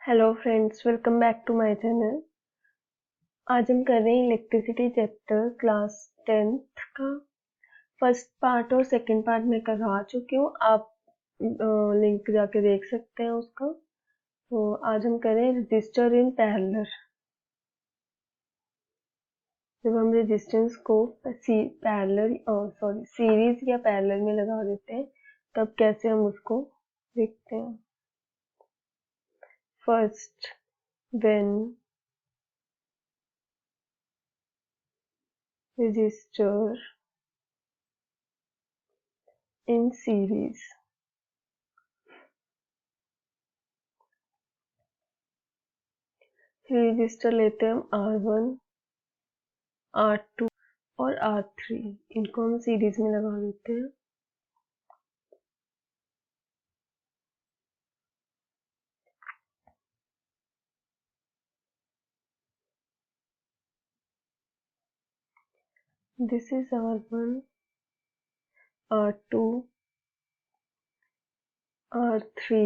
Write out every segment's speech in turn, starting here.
Hello friends, welcome back to my channel. आज हम कर रहे हैं इलेक्ट्रिसिटी चैप्टर क्लास 10th का फर्स्ट पार्ट और सेकंड पार्ट में करवा चुकी हूँ। आप लिंक जाके देख सकते हैं उसका। तो आज हम कर रहे हैं रजिस्टर इन पैरेलल। जब हम रेजिस्टेंस को सीरीज या पैरेलल में लगा देते हैं तब कैसे हम उसको देखते हैं। First, when resistor in series, register लेते हैं हम R1, R2 और R3। इनको हम सीरीज में लगा देते हैं। This is R1, R2, R3।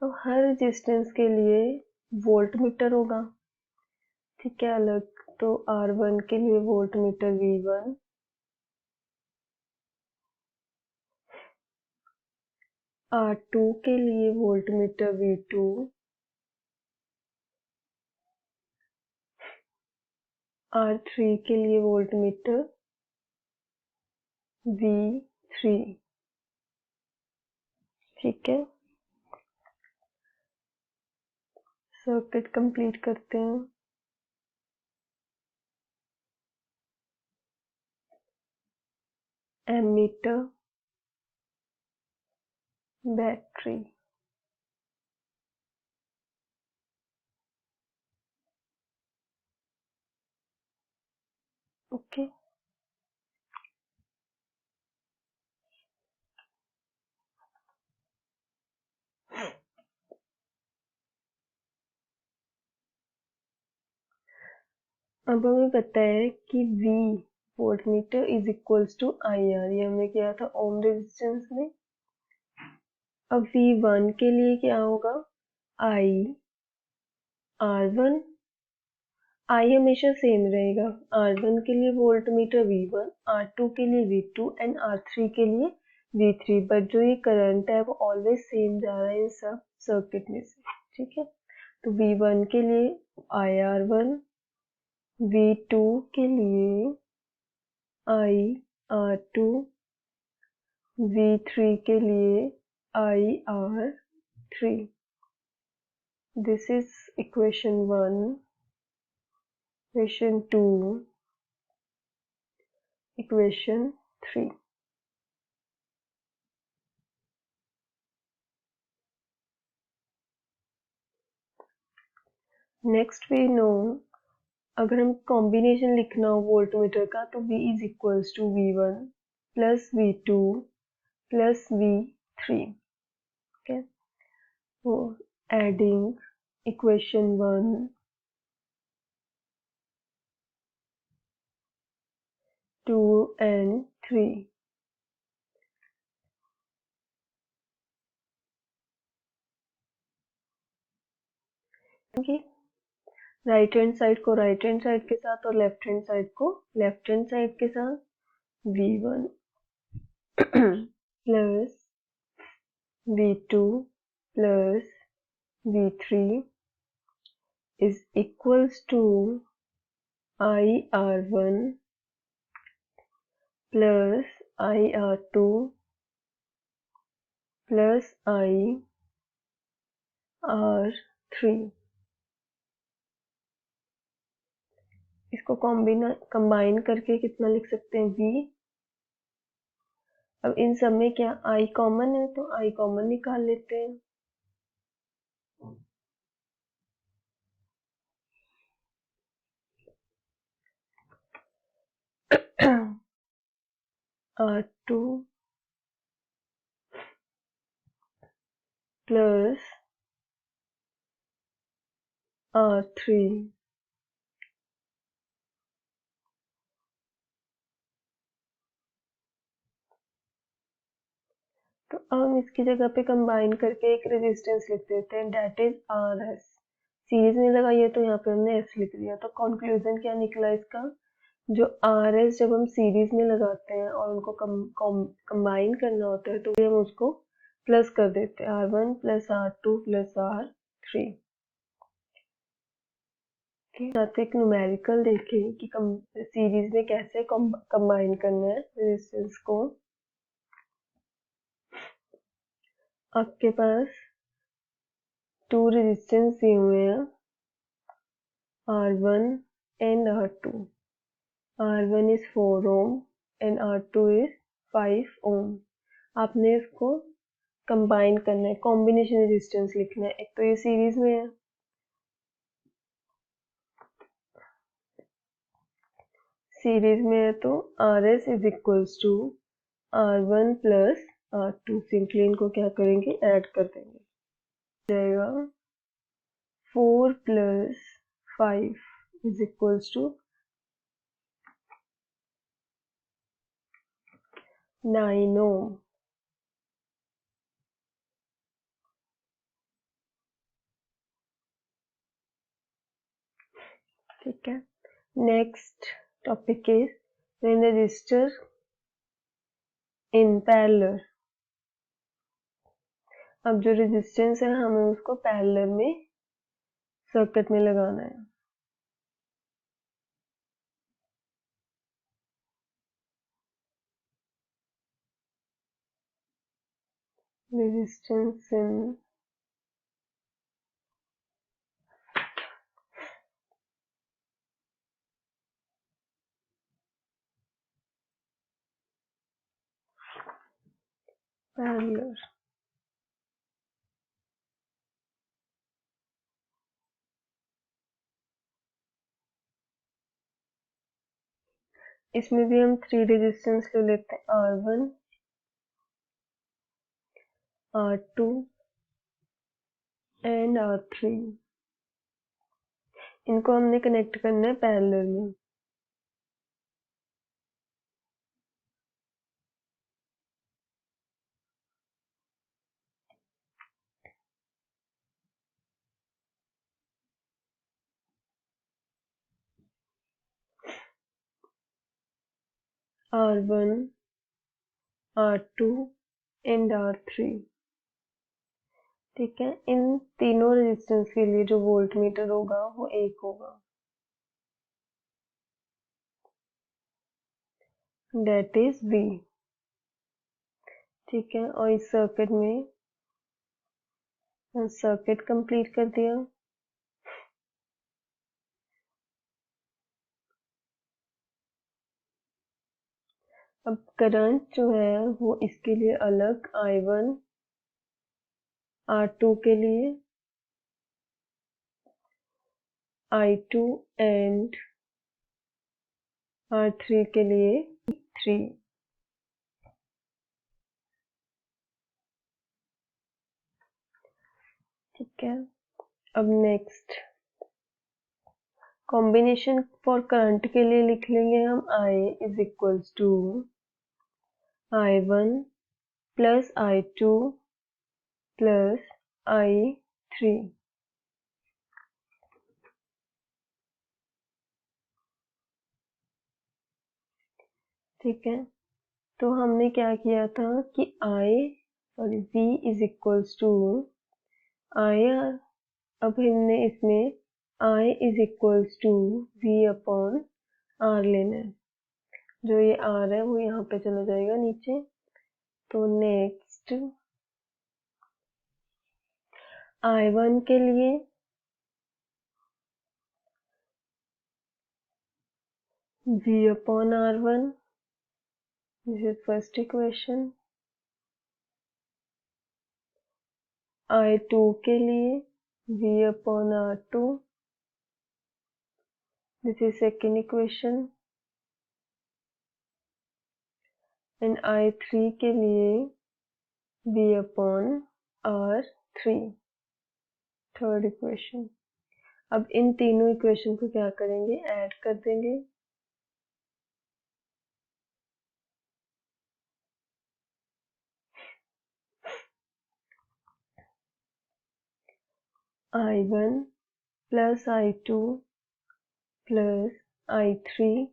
अब हर रेजिस्टेंस के लिए वोल्ट मीटर होगा, ठीक है, अलग। तो R1 के लिए वोल्ट मीटर V1, R2 के लिए वोल्ट मीटर V2, R3 के लिए वोल्ट मीटर V3, ठीक है। सर्किट कंप्लीट करते हैं। Ammeter, battery, okay. अब हमें पता है कि V volt meter is equals to IR, ये हमने किया था ओम रेजिस्टेंस में। अब V1 के लिए क्या होगा, I R1, I हमेशा सेम रहेगा। R1 के लिए वोल्ट मीटर V1, R2 के लिए V2 एंड R3 के लिए V3, बट जो ये करंट है वो ऑलवेज सेम जा रहा है इन सब सर्किट में से, ठीक है। तो V1 के लिए IR1, V2 के लिए IR2, V3 के लिए IR3। This is equation 1, equation 2, equation 3। Next we know, अगर हम कॉम्बिनेशन लिखना हो वोल्ट मीटर का तो V is equals to V1 plus V2 plus V3, okay. वो adding equation 1, 2 and 3। Okay, right hand side को राइट हैंड साइड के साथ और लेफ्ट हैंड साइड को लेफ्ट हैंड साइड के साथ। V1 plus V2 plus V3 is equals to IR1 plus IR2 plus IR3। इसको combine करके कितना लिख सकते हैं, V। अब इन सब में क्या I कॉमन है तो I कॉमन निकाल लेते हैं। R2 प्लस R3 तो अब हम इसकी जगह पे कंबाइन करके एक रेजिस्टेंस लिख देते हैं, डेट इज आर एस। सीरीज में लगाइए तो यहाँ पे हमने एस लिख दिया। तो कंक्लूजन क्या निकला इसका, जो आर एस जब हम सीरीज में लगाते हैं और उनको कंबाइन करना होता है तो हम उसको प्लस कर देते हैं, R1 plus R2 plus R3। साथ एक न्यूमेरिकल देखें कि सीरीज में कैसे कंबाइन करना है रेजिस्टेंस को। आपके पास 2 रेजिस्टेंस दिए हुए हैं, R1 and R2। R1 is 4 ohm and R2 is 5 ohm। आपने इसको कंबाइन करना है, कॉम्बिनेशन रेजिस्टेंस लिखना है। एक तो ये सीरीज में है, सीरीज में है तो RS is equals to R1 plus R2। Simply इनको क्या करेंगे, ऐड कर देंगे, जाएगा 4 plus 5 is equals to 9 ohm। ठीक है, next topic is when the resistor in parallel. अब जो रेजिस्टेंस है हमें उसको पैरेलल में सर्किट में लगाना है। Resistance in parallel. इसमें भी हम 3 रेजिस्टेंस ले लेते हैं, R1 R2 एंड R3। इनको हमने कनेक्ट करना है पैरेलल में। R1 R2 and R3। ठीक है, इन तीनों रेजिस्टेंस के लिए जो वोल्ट मीटर होगा वो 1 होगा, डेट इज V। ठीक है, और इस सर्किट में सर्किट कंप्लीट कर दिया। अब करंट जो है वो इसके लिए अलग, I1 R2 के लिए, I2 एंड R3 के लिए 3। ठीक है, अब नेक्स्ट कॉम्बिनेशन फॉर करंट के लिए लिख लेंगे हम I is equals to I1 plus I2 plus I3। ठीक है, तो हमने क्या किया था कि V is equals to I। अब हमने इसमें I is equals to V upon R लेना है। जो ये R है वो यहाँ पे चला जाएगा नीचे। तो नेक्स्ट I1 के लिए V upon R1, this is first equation। I2 के लिए V upon R2, this is second equation। and I3 के लिए V upon R3, third equation. अब इन तीनों इक्वेशन को क्या करेंगे, ऐड कर देंगे। I1 plus I2 plus I3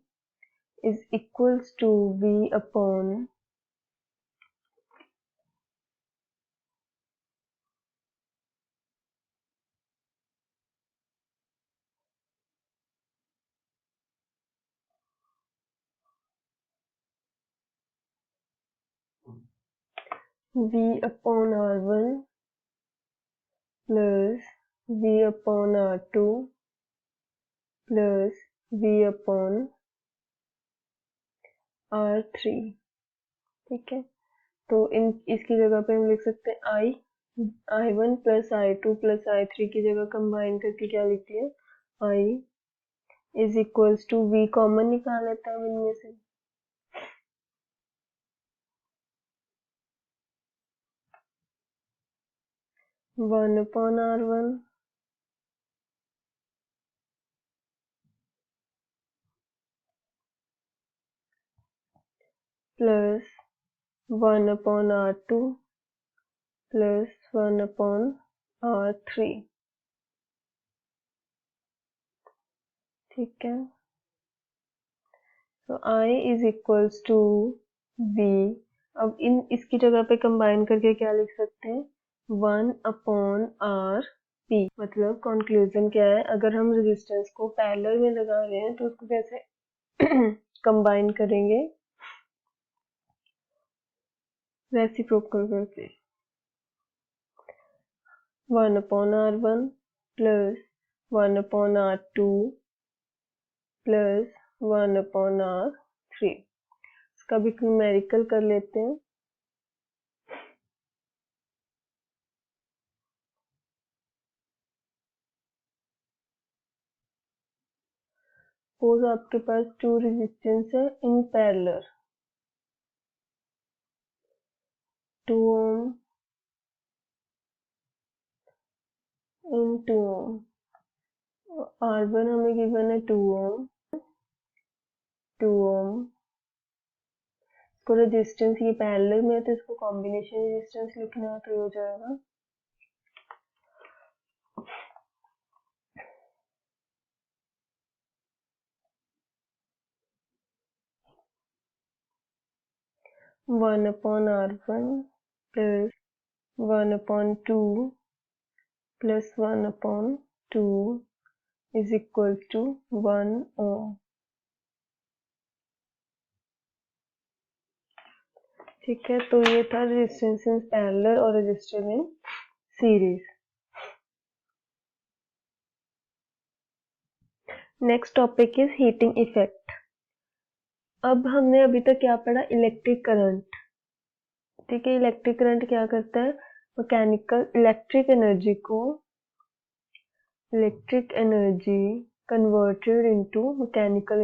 is equals to V upon V upon R1 plus V upon R2 plus V upon R3। ठीक है, तो इसकी जगह पे हम लिख सकते हैं I1 plus I2 plus I3 की जगह कंबाइन करके क्या लिखते हैं, I is equals to V common निकाल लेते हैं हम इनमें से, 1 upon R1 plus 1 upon R2 plus 1 upon R3। ठीक है, तो I is equals to V। अब इसकी जगह पे कंबाइन करके क्या लिख सकते हैं, 1 अपॉन आर पी। मतलब कंक्लूजन क्या है, अगर हम रेजिस्टेंस को पैरेलल में लगा रहे हैं तो उसको कैसे कंबाइन करेंगे, रेसिप्रोकल करके, 1 upon R1 plus 1 upon R2 plus 1 upon R3। इसका भी न्यूमेरिकल कर लेते हैं। सपोज आपके पास 2 रेजिस्टेंस है in parallel, 2 Om in 2 Om, R1 हमें गिवन है 2 ओम, 2 ओम को रेजिस्टेंस ये पैरेलल में है तो इसको कॉम्बिनेशन रेजिस्टेंस लिखना है, तो ये हो जाएगा 1 upon R1 plus 1 upon 2 plus 1 upon 2 is equals to 1 ohm। ठीक है, तो ये था रेजिस्टेंस इन पैरेलल और resistance in series. Next topic is heating effect. अब हमने अभी तक क्या पढ़ा, इलेक्ट्रिक करंट। ठीक है, इलेक्ट्रिक करंट क्या करता है, mechanical electric energy converted into mechanical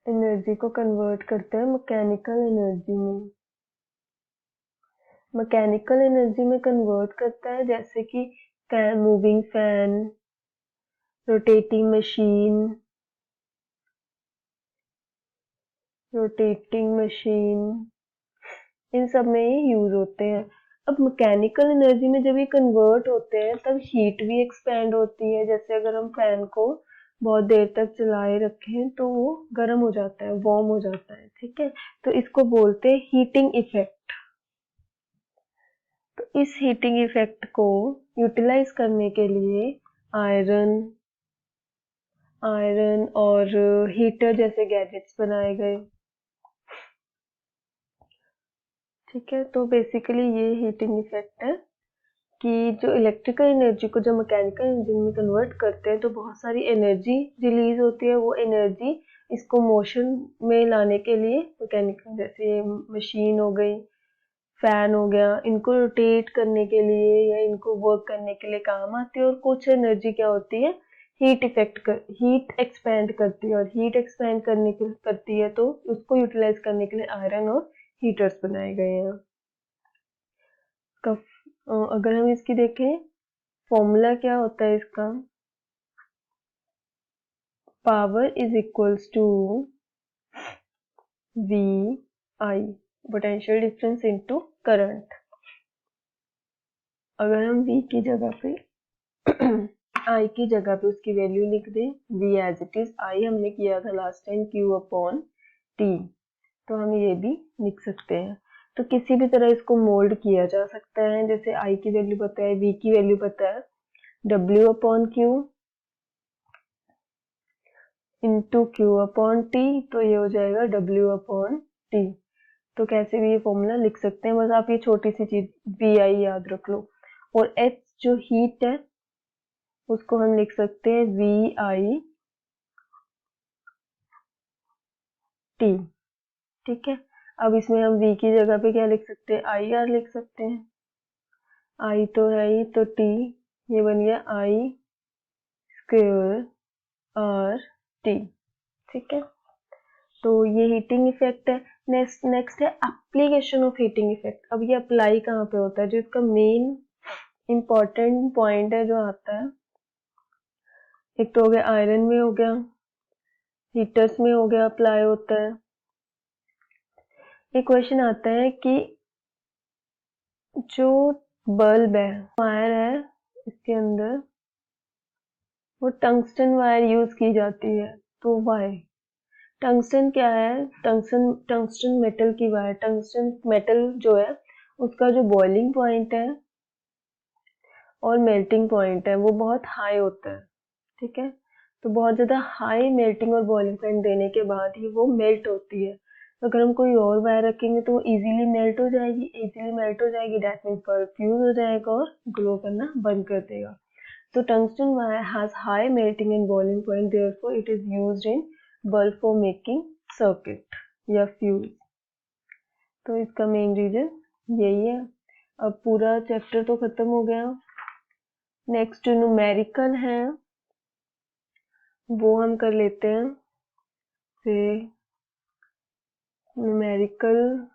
energy को कन्वर्ट करता है मैकेनिकल एनर्जी में। मैकेनिकल एनर्जी में कन्वर्ट करता है जैसे कि मूविंग फैन, रोटेटिंग मशीन, इन सब में ये यूज होते हैं। अब मैकेनिकल एनर्जी में जब ये कन्वर्ट होते हैं तब हीट भी एक्सपेंड होती है। जैसे अगर हम फैन को बहुत देर तक चलाए रखें तो वो गर्म हो जाता है, वार्म हो जाता है। ठीक है, तो इसको बोलते हैं हीटिंग इफेक्ट। तो इस हीटिंग इफेक्ट को यूटिलाइज करने के लिए आयरन और हीटर जैसे गैजेट्स बनाए गए। ठीक है, तो बेसिकली ये हीटिंग इफेक्ट है कि जो इलेक्ट्रिकल एनर्जी को जब मैकेनिकल एनर्जी में कन्वर्ट करते हैं तो बहुत सारी एनर्जी रिलीज होती है। वो एनर्जी इसको मोशन में लाने के लिए मैकेनिकल, जैसे मशीन हो गई, फैन हो गया, इनको रोटेट करने के लिए या इनको वर्क करने के लिए काम आती है। और कुछ एनर्जी क्या होती है, हीट एक्सपेंड करती है, और हीट एक्सपेंड करती है तो उसको यूटिलाइज करने के लिए आयरन और हीटर्स बनाए गए हैं। अगर हम इसकी देखें फॉर्मूला क्या होता है इसका, power is equals to V I, potential difference into current. अगर हम v की जगह पे i की जगह पे उसकी वैल्यू लिख दें, v as it is, i हमने किया था last time q upon t, तो हम ये भी लिख सकते हैं। तो किसी भी तरह इसको मोल्ड किया जा सकता है। जैसे i की वैल्यू पता है, v की वैल्यू पता है, w upon q into q upon t, तो ये हो जाएगा w अपॉन t। तो कैसे भी ये फॉर्मूला लिख सकते हैं, बस आप ये छोटी सी चीज vi याद रख लो। और h जो हीट है उसको हम लिख सकते हैं vi t, ठीक है। अब इसमें हम v की जगह पे क्या लिख सकते हैं, आई आर लिख सकते हैं, i तो है ही, तो t ये बन गया i स्क्वायर आर टी, ठीक है। तो ये हीटिंग इफेक्ट है। नेक्स्ट है एप्लीकेशन ऑफ हीटिंग इफेक्ट। अब ये अप्लाई कहाँ पे होता है, जो इसका मेन इंपॉर्टेंट पॉइंट है जो आता है, एक तो हो गया आयरन में, हो गया हीटर्स में, हो गया अप्लाई होता है। एक क्वेश्चन आता है कि जो बल्ब है, वायर है, इसके अंदर वो टंगस्टन वायर यूज की जाती है, तो वाई टंगस्टन क्या है, टंगस्टन मेटल की वायर, टंगस्टन मेटल जो है उसका जो बॉइलिंग पॉइंट है और मेल्टिंग पॉइंट है वो बहुत हाई होता है, ठीक है। तो बहुत ज्यादा हाई मेल्टिंग और बॉइलिंग पॉइंट देने के बाद ही वो मेल्ट होती है। तो अगर हम कोई और वायर रखेंगे तो वो इजीली मेल्ट हो जाएगी, दैट मीन्स बल्ब फ्यूज हो जाएगा और ग्लो करना बंद कर देगा। So tungsten wire has high melting and boiling point, therefore it is used in bulb for making circuit या fuse। तो इसका मेन रीजन यही है। अब पूरा चैप्टर तो खत्म हो गया। नेक्स्ट न्यूमेरिकल है, वो हम कर लेते हैं। फिर न्यूमेरिकल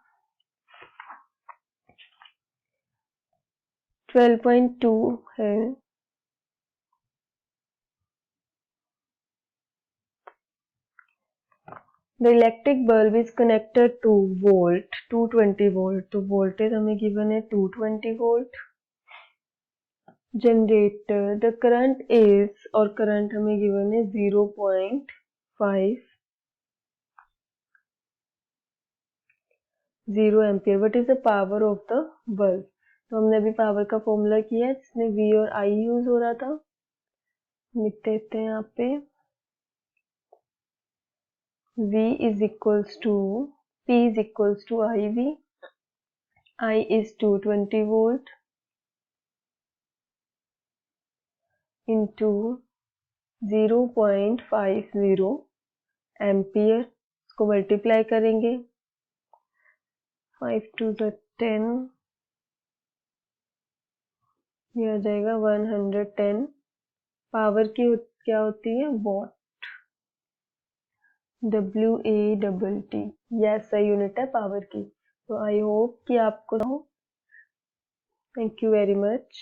12.2 है। The electric bulb is connected to volt 220 volt, तो वोल्टेज हमें गिवन है 220 volt. Generator the current is, और करंट हमें गिवन है 0.50 ampere. What is the power of the bulb, तो हमने अभी पावर का फॉर्मूला किया है जिसमें V और I यूज हो रहा था, लिख देते हैं यहाँ पे। V is equals to, P is equals to IV, I is 220 volt into 0.50 ampere, इसको मल्टीप्लाई करेंगे, 5 to the 10, ये आ जाएगा 110। पावर की क्या होती है, वॉट, WATT, यह सही यूनिट है पावर की। तो आई होप कि आपको, थैंक यू वेरी मच।